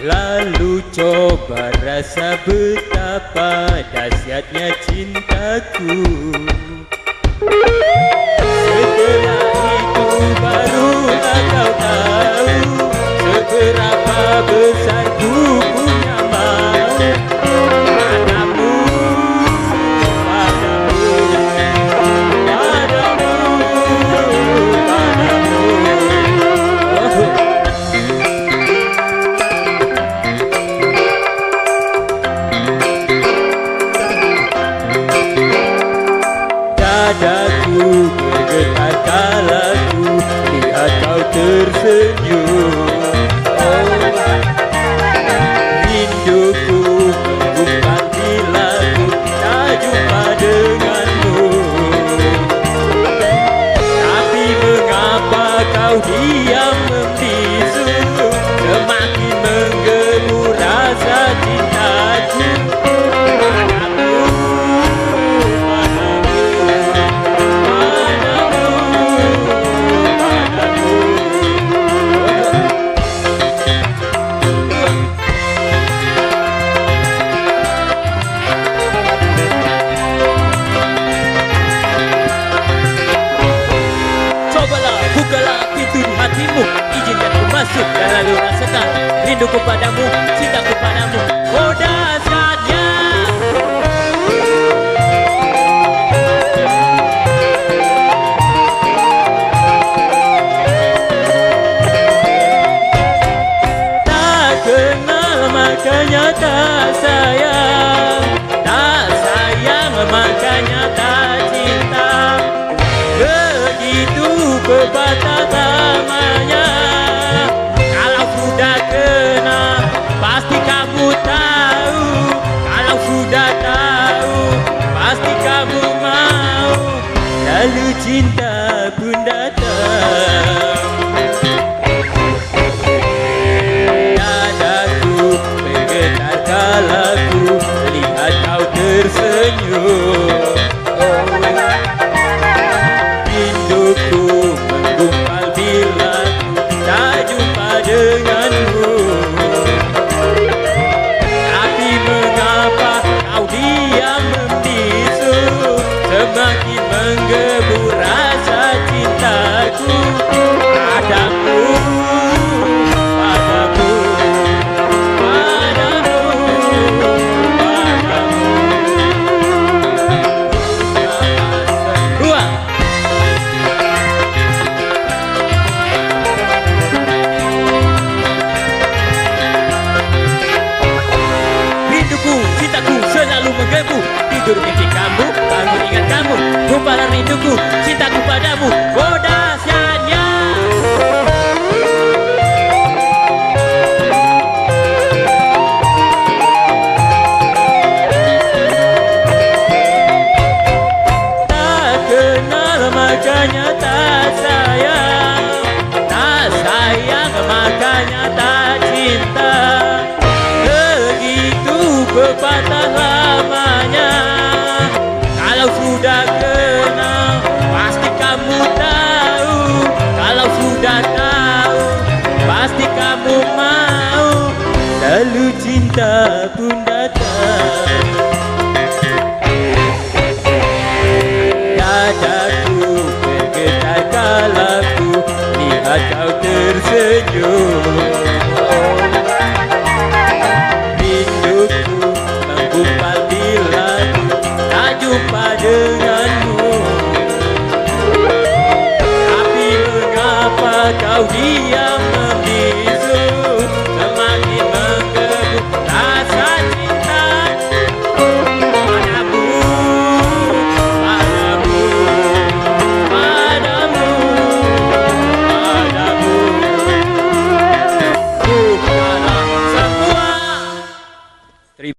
Lalu coba rasa betapa dahsyatnya cintaku. Setelah itu barulah kau tahu seberapa besar ku punya mau padamu, padamu, padamu, padamu. Dadaku bergetar kala ku lihat kau tersenyum. Oh, rinduku menggumpal bila ku tak jumpa denganmu. Tapi mengapa kau diam membisu, semakin menggebu rasa cintaku. Bukalah pintu di hatimu, izinkan ku masuk dan lalu rasakan rinduku padamu, cintaku padamu. Oh dahsyatnya tak kenal makanya tak sayang, tak sayang makanya tak cinta. Begitu berbatas lamanya. Kalau sudah kena pasti kamu tahu. Kalau sudah tahu pasti kamu mau. Lalu cinta pun datang. Dadaku bergetar kala ku lihat kau tersenyum. Rinduku menggumpal bila tak jumpa denganmu. Tapi mengapa kau diam membisu, semakin menggebu rasa cintaku padamu, padamu, padamu, padamu. Ruang cintaku selalu menggebu, tidur mimpi kamu, bangun ingat kamu, gumpalan rinduku, cintaku padamu. Oh dahsyatnya tak kenal makanya tak sayang, tak sayang makanya tak cinta. Berbatas lamanya. Kalau sudah kenal pasti kamu tahu. Kalau sudah tahu pasti kamu mau. Lalu cinta pun datang. Dadaku bergetar kala ku lihat kau tersenyum.